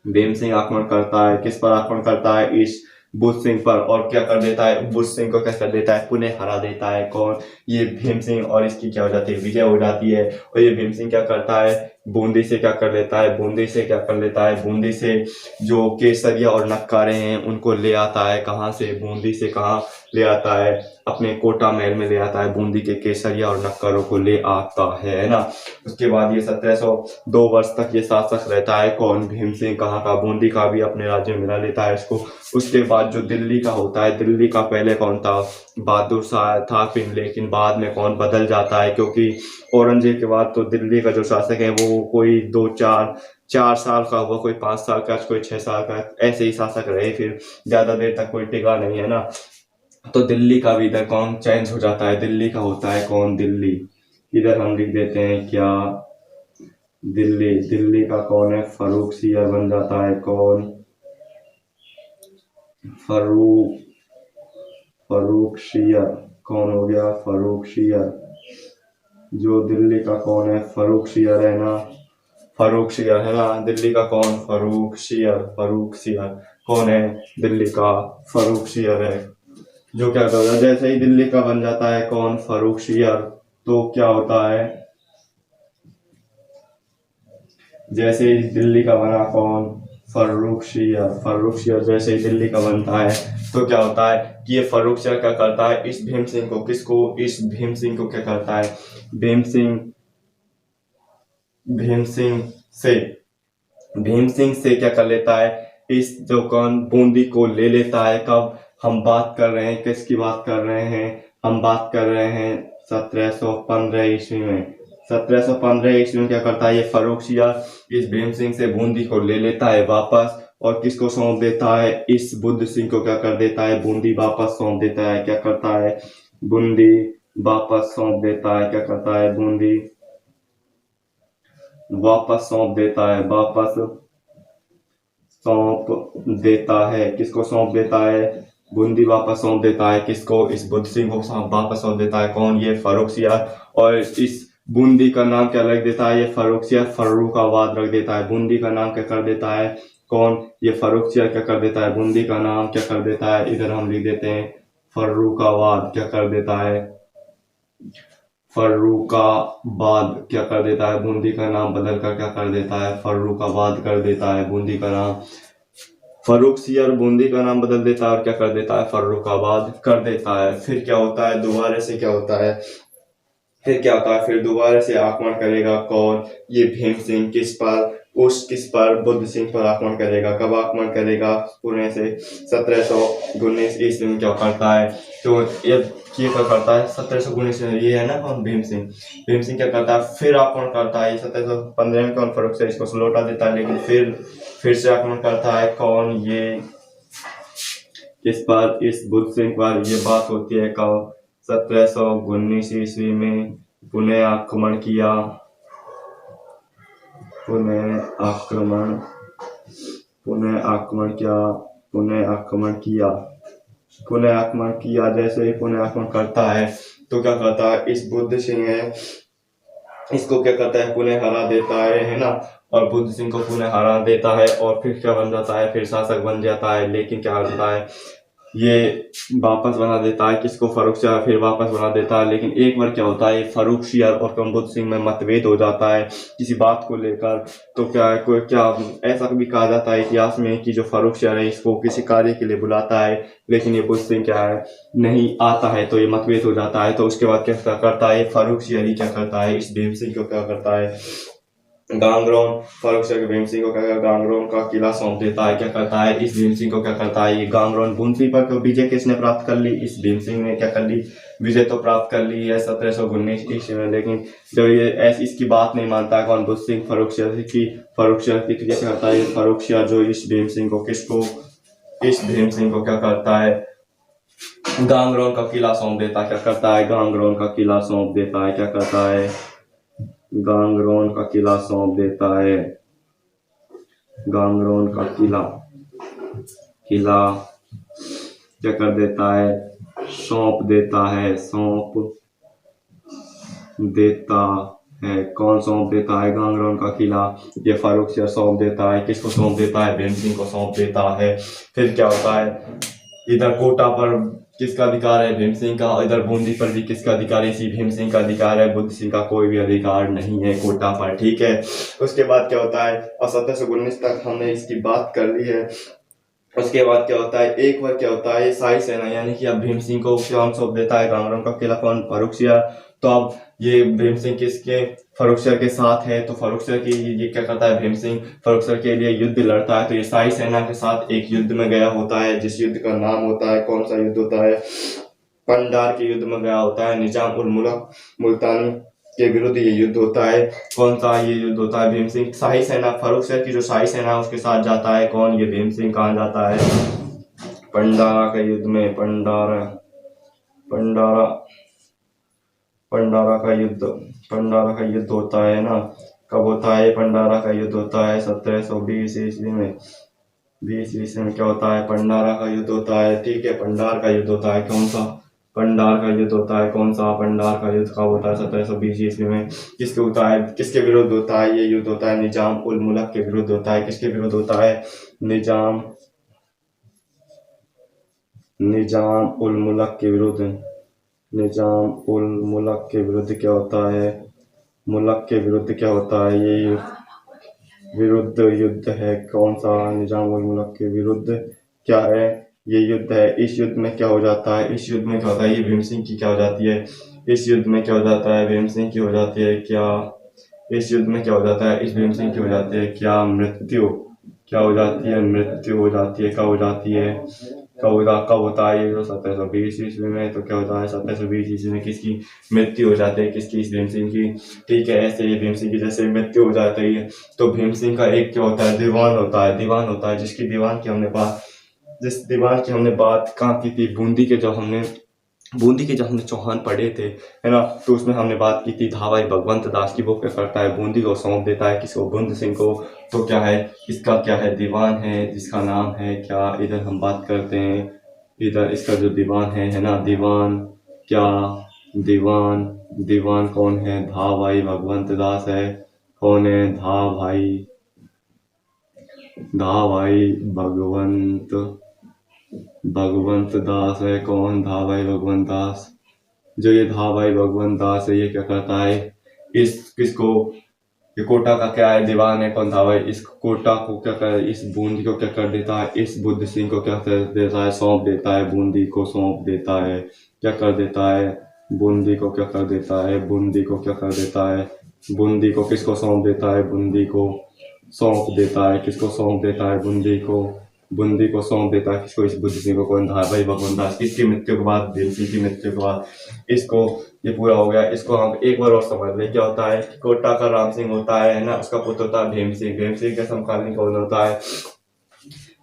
भीम सिंह आक्रमण करता है। किस पर आक्रमण करता है, इस बुद्ध सिंह पर। और क्या कर देता है, बुद्ध सिंह को क्या कर देता है, पुनः हरा देता है। कौन, ये भीम सिंह। और इसकी क्या हो जाती है, विजय हो जाती है। और ये भीम सिंह क्या करता है, बूंदी से क्या कर लेता है, बूंदी से क्या कर लेता है, बूंदी से जो केसरिया और नक्कारे हैं उनको ले आता है। कहाँ से, बूंदी से कहाँ ले आता है, अपने कोटा महल में ले आता है। बूंदी के केसरिया और नक्कारों को ले आता है ना। उसके बाद ये 1702 वर्ष तक ये शासक रहता है। कौन, भीम सिंह। कहाँ का, बूंदी का भी अपने राज्य में मिला लेता है इसको। उसके बाद जो दिल्ली का होता है, दिल्ली का पहले कौन था, बहादुर शाह था फिर, लेकिन बाद में कौन बदल जाता है, क्योंकि औरंगजेब के बाद तो दिल्ली का जो शासक है वो कोई 4 साल का हुआ, कोई 5 साल का, कोई 6 साल का, ऐसे ही शासक रहे, फिर ज्यादा देर तक कोई टिका नहीं है ना। तो दिल्ली का भी इधर कौन चेंज हो जाता है, दिल्ली का होता है कौन, दिल्ली। इधर हम लिख देते हैं क्या, दिल्ली। दिल्ली का कौन है, फर्रुखसियर बन जाता है। कौन, फर्रुखसियर। कौन हो गया, फर्रुखसियर। जो दिल्ली का कौन है, फर्रुखसियर है ना, फर्रुखसियर है ना। दिल्ली का कौन, फर्रुखसियर। फर्रुखसियर कौन है, दिल्ली का फर्रुखसियर है। जो क्या करता है, जैसे ही दिल्ली का बन जाता है कौन, फर्रुखसियर, तो क्या होता है, जैसे ही दिल्ली का बना कौन, फर्रुखसियर। फर्रुखसियर जैसे ही दिल्ली का बनता है तो क्या होता है कि ये फर्रुखसियर क्या करता है, इस भीम सिंह को, किसको, इस भीम सिंह को क्या करता है, भीम सिंह से क्या कर लेता है, इस जो कौन, बूंदी को ले लेता है। कब, हम बात कर रहे हैं, किसकी बात कर रहे हैं, हम बात कर रहे हैं 1715 ईस्वी में। 1715 ईस्वी में क्या करता है ये फर्रुखसियर, इस भीम सिंह से बूंदी को ले लेता है वापस, और किसको सौंप देता है, इस बुद्ध सिंह को क्या कर देता है, बूंदी वापस सौंप देता है। क्या करता है, बूंदी वापस सौंप देता है। क्या करता है, बूंदी वापस सौंप देता है, वापस सौंप देता है। किसको सौंप देता है, बूंदी वापस सौंप देता है। किसको, इस बुद्ध सिंह को वापस सौंप देता है। कौन, ये फर्रुखसियर। और इस बूंदी का नाम क्या रख देता है, ये फर्रुखसियर फर्रुखाबाद रख देता है। बूंदी का नाम क्या कर देता है, कौन, ये फर्रुखसियर क्या कर देता है, बूंदी का नाम क्या कर देता है, इधर हम लिख देते हैं फर्रुखाबाद। क्या कर देता है, फर्रुखाबाद क्या कर देता है, बूंदी का नाम बदल कर क्या कर देता है, फर्रुखाबाद कर देता है। बूंदी का नाम फर्रुखसियर, बूंदी का नाम बदल देता है और क्या कर देता है, फर्रुखाबाद कर देता है। फिर क्या होता है, दोबारा से क्या होता है, फिर दोबारा से आक्रमण करेगा कौन, ये भीम सिंह। किस पर, बुद्ध सिंह पर आक्रमण करेगा। कब आक्रमण करेगा, पुणे से 1719 ईस्वी में क्या करता है, तो ये क्या करता है 1719 में, ये है ना कौन, भीम सिंह क्या करता है, फिर आक्रमण करता है। 1715 में कौन, फर्रुखसियर इसको लौटा देता है, लेकिन फिर से आक्रमण करता है कौन, ये किस पर, इस बुद्ध सिंह पर। ये बात होती है कब, 1719 ईस्वी में पुनः आक्रमण किया, पुनः आक्रमण किया। जैसे ही पुनः आक्रमण करता है तो क्या करता है, इस बुद्ध सिंह है, इसको क्या करता है, पुनः हरा देता है ना। और बुद्ध सिंह को पुनः हरा देता है और फिर क्या बन जाता है, फिर शासक बन जाता है। लेकिन क्या होता है, ये वापस बना देता है किसको, फर्रुखसियार, फिर वापस बना देता है। लेकिन एक बार क्या होता है, फर्रुखसियार और कुतुबुद्दीन सिंह में मतभेद हो जाता है किसी बात को लेकर। तो क्या है, कोई क्या ऐसा भी कहा जाता है इतिहास में कि जो फर्रुखसियार है इसको किसी कार्य के लिए बुलाता है, लेकिन ये बुद्ध सिंह क्या है नहीं आता है, तो ये मतभेद हो जाता है। तो उसके बाद क्या करता है फर्रुखसियार क्या करता है, इस भीम सिंह को क्या करता है, गांगरोन, फर्रुखसियार भीम सिंह को क्या करता है, गांगरोन का किला सौंप देता है। क्या करता है, इस भीम सिंह को क्या करता है, ये गांगरोन बूंदी पर विजय किसने प्राप्त कर ली, इस भीम सिंह ने क्या कर ली, विजय तो प्राप्त कर ली है 1719 ईस्वी में। लेकिन जब ये ऐसी इसकी बात नहीं मानता है कौन, बुद्ध सिंह, फर्रुखसियार की तो क्या करता है फर्रुखसियार जो इस भीम सिंह को किसको, इस भीम सिंह को क्या करता है, गांगरोन का किला सौंप देता है। क्या करता है, गांगरोन का किला सौंप देता है। क्या करता है, गांगरोन का किला सौंप देता है। गांगरोन का किला क्या कर देता है, सौंप देता है, सौंप देता है। कौन सौंप देता है, गांगरोन का किला ये फर्रुखसियार सौंप देता है। किसको सौंप देता है, भीम सिंह को सौंप देता है। फिर क्या होता है, इधर कोटा पर किसका अधिकार है, भीम सिंह का, इधर बूंदी पर भी किसका अधिकार है, इसी भीम सिंह का अधिकार है। बुद्ध सिंह का कोई भी अधिकार नहीं है कोटा पर, ठीक है। उसके बाद क्या होता है, और 1719 तक हमने इसकी बात कर ली है। उसके बाद क्या होता है, एक बार क्या होता है, शाही सेना यानी कि अब भीम सिंह को कौन सौंप देता है, गांगरोन का किला कौन, फर्रुखसियार। तो अब ये भीम सिंह किसके, फर्रुखसियार के साथ है। तो फर्रुखसियार की ये क्या करता है, भीम सिंह फर्रुखसियार के लिए युद्ध लड़ता है। तो ये शाही सेना के साथ एक युद्ध में गया होता है, जिस युद्ध का नाम होता है, कौन सा युद्ध होता है, पंडार के युद्ध में गया होता है। निजाम उल मुल्क मुल्तानी के विरुद्ध ये युद्ध होता है। कौन सा ये युद्ध होता है, भीम सिंह शाही सेना, फर्रुखसियार की जो शाही सेना है उसके साथ जाता है। कौन, ये भीम सिंह कहाँ जाता है, पंडारा के युद्ध में, पंडारा का युद्ध होता है ना। कब होता है, पंडारा का युद्ध होता है 1720 ईस्वी में। 20 ईस्वी में क्या होता है, पंडारा का युद्ध होता है, ठीक है। पंडार का युद्ध होता है, कौन सा, पंडार का युद्ध होता है, कौन सा, पंडार का युद्ध कब होता है, 1720 ईस्वी में। किसके होता है, किसके विरुद्ध होता है ये युद्ध होता है, निजाम उल मुल्क के विरुद्ध होता है। किसके विरुद्ध होता है, निजाम उल मुल्क के विरुद्ध। निजाम उल मुल्क के विरुद्ध क्या होता है, मुल्क के विरुद्ध क्या होता है, ये विरुद्ध युद्ध है। कौन सा, निजाम उल मुल्क के विरुद्ध क्या है, ये युद्ध है। इस युद्ध में क्या हो जाता है, इस युद्ध में क्या होता है, ये भीम सिंह की क्या हो जाती है, इस युद्ध में क्या हो जाता है, भीम सिंह की हो जाती है क्या, इस युद्ध में क्या हो जाता है, इस भीम सिंह की हो जाती है क्या मृत्यु, क्या हो जाती है, मृत्यु हो जाती है। कब हो जाती है, कब होता है ये, जो 1720 ईस्वी में। तो क्या होता है, 1720 ईस्वी में किसकी मृत्यु हो जाती है, किसकी, इस भीम सिंह की, ठीक है। ऐसे ये भीम सिंह की जैसे मृत्यु हो जाती है तो भीम सिंह का एक क्या होता है, दीवान होता है, दीवान होता है, जिस दीवान की हमने बात कहाँ की थी, बूंदी के जब हमने चौहान पढ़े थे, है ना। तो उसमें हमने बात की थी धावाई भगवंत दास की। वो क्या करता है, बूंदी को सौंप देता है किसको, बुद्ध सिंह को। तो क्या है, इसका क्या है, दीवान है, जिसका नाम है क्या, इधर हम बात करते हैं, इधर इसका जो दीवान है ना, दीवान क्या, दीवान कौन है, धावाई भगवंत दास है। कौन है, धावाई भगवंत दास है। कौन, धावाई भगवंत दास। जो ये धावाई भगवंत दास है, ये क्या करता है, ये कोटा का क्या है, दीवान है, कौन, धावाई। इस कोटा को क्या कर, इस बूंदी को क्या कर देता है, इस बुद्ध सिंह को क्या कर देता है, सौंप देता है, बूंदी को सौंप देता है। क्या कर देता है, बूंदी को क्या कर देता है, बूंदी को क्या कर देता है, बूंदी को किसको सौंप देता है, बूंदी को सौंप देता है, किसको सौंप देता है, बूंदी को सौंप देता है, किसको, इस बुद्ध सिंह को। कौन, धावाई भगवंत दास। इसकी मृत्यु के बाद, भीम सिंह की मृत्यु के बाद इसको, ये पूरा हो गया। इसको हम एक बार और समझ लें, क्या होता है, कोटा का राम सिंह होता है ना, उसका पुत्र होता है भीम सिंह। भीम सिंह के समकालीन कौन होता है,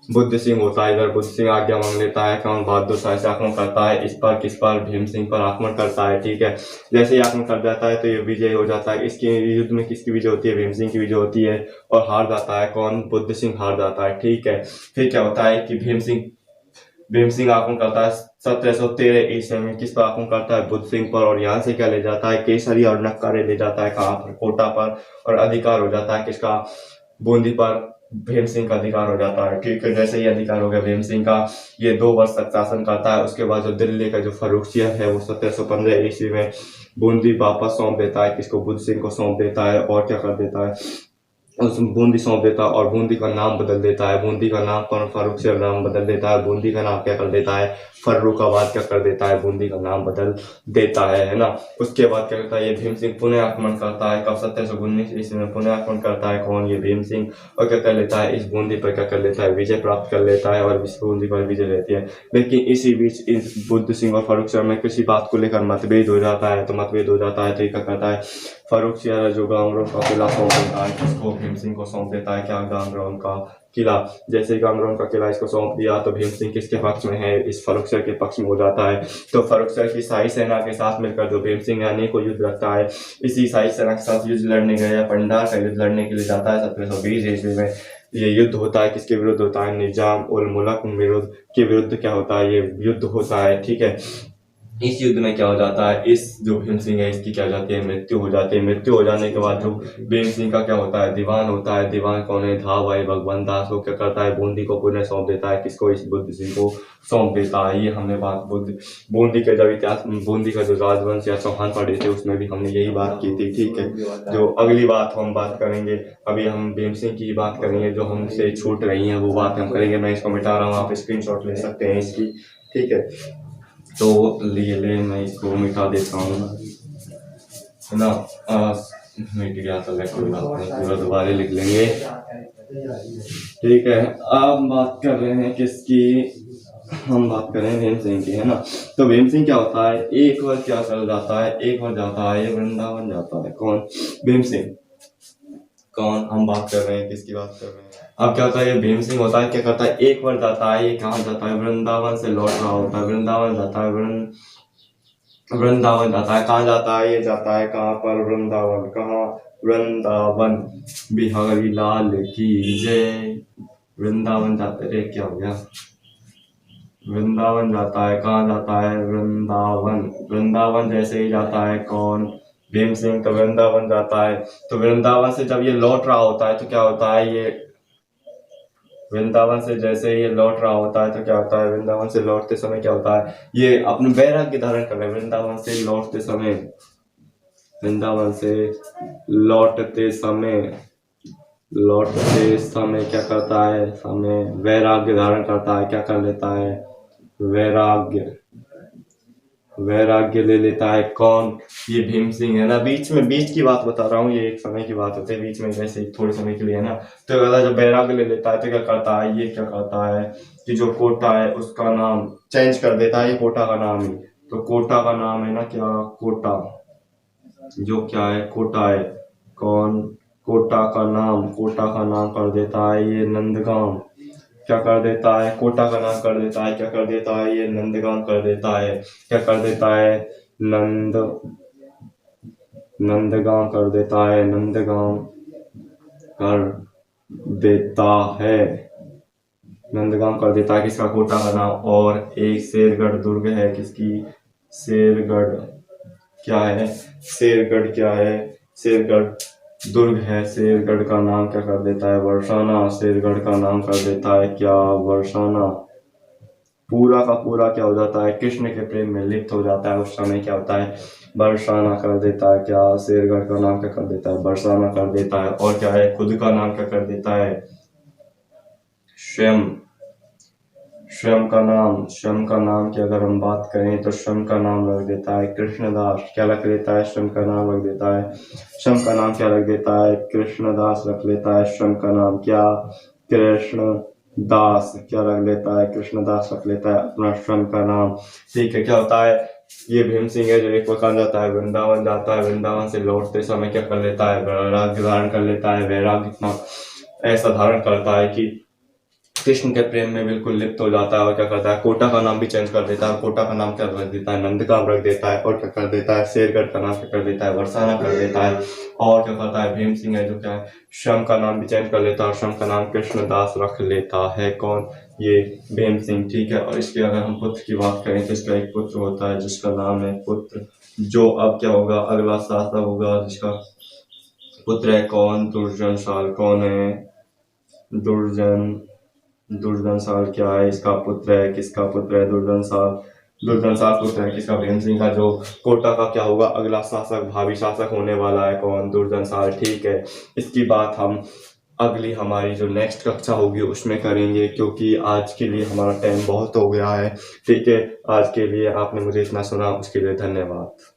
बुद्ध सिंह होता है। इधर बुद्ध सिंह आज्ञा मांग लेता है, कौन, बहादुर शाह से आक्रमण करता है, किस पर, भीम सिंह पर आक्रमण करता है, ठीक है। जैसे ही आक्रमण कर जाता है तो ये विजय हो जाता है। इसके युद्ध में किसकी विजय होती है, भीम सिंह की विजय होती है, और हार जाता है कौन, बुद्ध सिंह हार जाता है, ठीक है। फिर क्या होता है कि भीम सिंह आक्रमण करता है 1713 ईस्वी में, किस पर आक्रमण करता है, बुद्ध सिंह पर। और यहाँ से क्या ले जाता है, केसरी और नक्कारे ले जाता है, कहाँ पर, कोटा पर। और अधिकार हो जाता है किसका, बूंदी पर। भीम सिंह का अधिकार हो जाता है। ठीक है, जैसे ही अधिकार हो गया भीम सिंह का, ये 2 वर्ष तक शासन करता है। उसके बाद जो दिल्ली का जो फर्रुखियत है वो 1715 ईस्वी में बूंदी वापस सौंप देता है, किसको, बुद्ध सिंह को सौंप देता है। और क्या कर देता है, उस बूंदी सौंप देता है और बूंदी का नाम बदल देता है। बूंदी का नाम कौन, फारुखसियर नाम बदल देता है। बूंदी का नाम क्या कर देता है, फर्रुखाबाद क्या कर देता है, बूंदी का नाम बदल देता है ना। उसके बाद क्या करता है, ये भीम सिंह पुनः आक्रमण करता है। कब, 1719 ईस्वी में पुनः आक्रमण करता है। कौन, ये भीम सिंह। और क्या कर लेता है, इस बूंदी पर क्या कर लेता है, विजय प्राप्त कर लेता है और इस बूंदी पर विजय रहती है। लेकिन इसी बीच इस बुद्ध सिंह और फारुखसियर में किसी बात को लेकर मतभेद हो जाता है। तो मतभेद हो जाता है तो ये क्या करता है, फारुखसियर जो गांगरों का किला सौंप देता है, इसको भीम सिंह को सौंप देता है। क्या, गांगरों का किला। जैसे ही गांगरों का किला इसको सौंप दिया तो भीम सिंह किसके पक्ष में है, इस फारुखसियर के पक्ष में हो जाता है। तो फारुखसियर की शाही सेना के साथ मिलकर जो भीम सिंह है को युद्ध रखता है। इसी शाही सेना के साथ युद्ध लड़ने गया, पंडार का युद्ध लड़ने के लिए जाता है 1720 ईस्वी में। ये युद्ध होता है, किसके विरुद्ध होता है, निजाम उल मुल्क विरुद्ध के विरुद्ध क्या होता है, ये युद्ध होता है। ठीक है, इस युद्ध में क्या हो जाता है, इस जो भीम सिंह है इसकी क्या हो जाती है, मृत्यु हो जाती है। मृत्यु हो जाने के बाद जो भीम सिंह का क्या होता है, दीवान होता है। दीवान कौन है, था भाई भगवंत दास को क्या करता है, बूंदी को पुनः सौंप देता है। किसको, इस बुद्ध सिंह को सौंप देता है। ये हमने बात बूंदी के जब इतिहास, बूंदी का जो राजवंश या चौहान पढ़े थे उसमें भी हमने यही बात की थी। ठीक है, जो अगली बात हम बात करेंगे, अभी हम भीम सिंह की बात करेंगे, जो हमसे छूट रही है वो बात हम करेंगे। मैं इसको मिटा रहा हूँ, आप स्क्रीनशॉट ले सकते हैं इसकी। ठीक है, तो ले मैं इसको मिटा देता हूँ, है ना। मिट गया तो कोई बात नहीं, पूरा दोबारा लिख लेंगे। ठीक है, अब बात कर रहे हैं किसकी, हम बात कर रहे हैं भीम सिंह की, है ना। तो भीम सिंह क्या होता है, एक बार क्या कर जाता है, एक बार जाता है, वृंदावन जाता है। कौन, भीम सिंह। कौन, हम बात कर रहे हैं किसकी बात कर रहे हैं। अब क्या होता है, ये भीम सिंह होता है, क्या करता है, एक बार जाता है। ये कहाँ जाता है, वृंदावन से लौट रहा होता है। वृंदावन जाता है, वृंदावन जाता है। कहाँ जाता है, ये जाता है कहाँ पर, वृंदावन। कहाँ, वृंदावन। बिहारी लाल की जय। वृंदावन जाते रे, क्या हो गया, वृंदावन जाता है। कहाँ जाता है, वृंदावन। वृंदावन जैसे ही जाता है कौन, भीम सिंह, तो वृंदावन जाता है। तो वृंदावन से जब ये लौट रहा होता है तो क्या होता है, ये वृंदावन से जैसे ये लौट रहा होता है तो क्या होता है, वृंदावन से लौटते समय क्या होता है, ये अपने वैराग्य धारण कर रहे हैं। वृंदावन से लौटते समय, वृंदावन से लौटते समय, लौटते समय क्या करता है, समय वैराग्य धारण करता है। क्या कर लेता है, वैराग्य, वैराग्य ले लेता है। कौन, ये भीम सिंह, है ना। बीच में, बीच की बात बता रहा हूँ, ये एक समय की बात होती है, बीच में जैसे थोड़े समय के लिए, है ना। तो अगर जब वैराग्य ले लेता है तो क्या करता है, ये क्या करता है कि जो कोटा है उसका नाम चेंज कर देता है। ये कोटा का नाम ही, तो कोटा का नाम है ना, क्या, कोटा, जो क्या है, कोटा है। कौन, कोटा का नाम, कोटा का नाम कर देता है ये नंदगांव। क्या कर देता है, कोटा का नाम कर देता है। क्या कर देता है, ये नंदगांव कर देता है। क्या कर देता है, नंदगांव कर देता है, नंदगांव कर देता है, नंदगांव कर देता है किसका, कोटा का नाम। और एक शेरगढ़ दुर्ग है, किसकी, शेरगढ़, क्या है, शेरगढ़, क्या है, शेरगढ़ दुर्ग है। शेरगढ़ का नाम क्या कर देता है, बरसाना। शेरगढ़ का नाम कर देता है क्या, बरसाना। पूरा का पूरा क्या हो जाता है, कृष्ण के प्रेम में लिप्त हो जाता है। उस समय क्या होता है, बरसाना कर देता है। क्या, शेरगढ़ का नाम क्या कर देता है, बरसाना कर देता है। और क्या है, खुद का नाम क्या कर देता है, स्वयं। स्वयं का नाम, स्वयं का नाम की अगर हम बात करें तो स्वयं का नाम रख देता है कृष्णदास। क्या रख देता है, स्वयं का नाम रख देता है, स्वयं का नाम क्या रख देता है, कृष्णदास रख लेता है। स्वयं का नाम क्या, कृष्णदास। क्या रख लेता है, कृष्णदास रख लेता है अपना स्वयं का नाम। ठीक है, क्या होता है, ये भीम सिंह है जो एक बार जाता है, वृंदावन जाता है। वृंदावन से लौटते समय क्या कर लेता है, वैराग्य धारण कर लेता है। वैराग्य इतना ऐसा धारण करता है कि कृष्ण के प्रेम में बिल्कुल लिप्त हो जाता है। और क्या करता है, कोटा का नाम भी चेंज कर देता है। कोटा का नाम क्या रख देता है, नंदगांव रख देता है। और क्या कर देता है, शेरगढ़ का नाम क्या कर देता है, बरसाना कर देता है। और क्या करता है, भीम सिंह है जो क्या है, श्याम का नाम भी चेंज कर लेता है और श्याम का नाम कृष्णदास रख लेता है। कौन, ये भीम सिंह। ठीक है, और इसके अगर हम पुत्र की बात करें तो इसका एक पुत्र होता है जिसका नाम है पुत्र, जो अब क्या होगा, अगला शासक होगा जिसका पुत्र है कौन, दुर्जनशाल। कौन है, दुर्जन दुर्जन साल क्या है, इसका पुत्र है, किसका पुत्र है दुर्जन साल। दुर्जन साल पुत्र है किसका, भीम सिंह का। जो कोटा का क्या होगा, अगला शासक, भावी शासक होने वाला है कौन, दुर्जन साल। ठीक है, इसकी बात हम अगली हमारी जो नेक्स्ट कक्षा होगी उसमें करेंगे, क्योंकि आज के लिए हमारा टाइम बहुत हो गया है। ठीक है, आज के लिए आपने मुझे इतना सुना, उसके लिए धन्यवाद।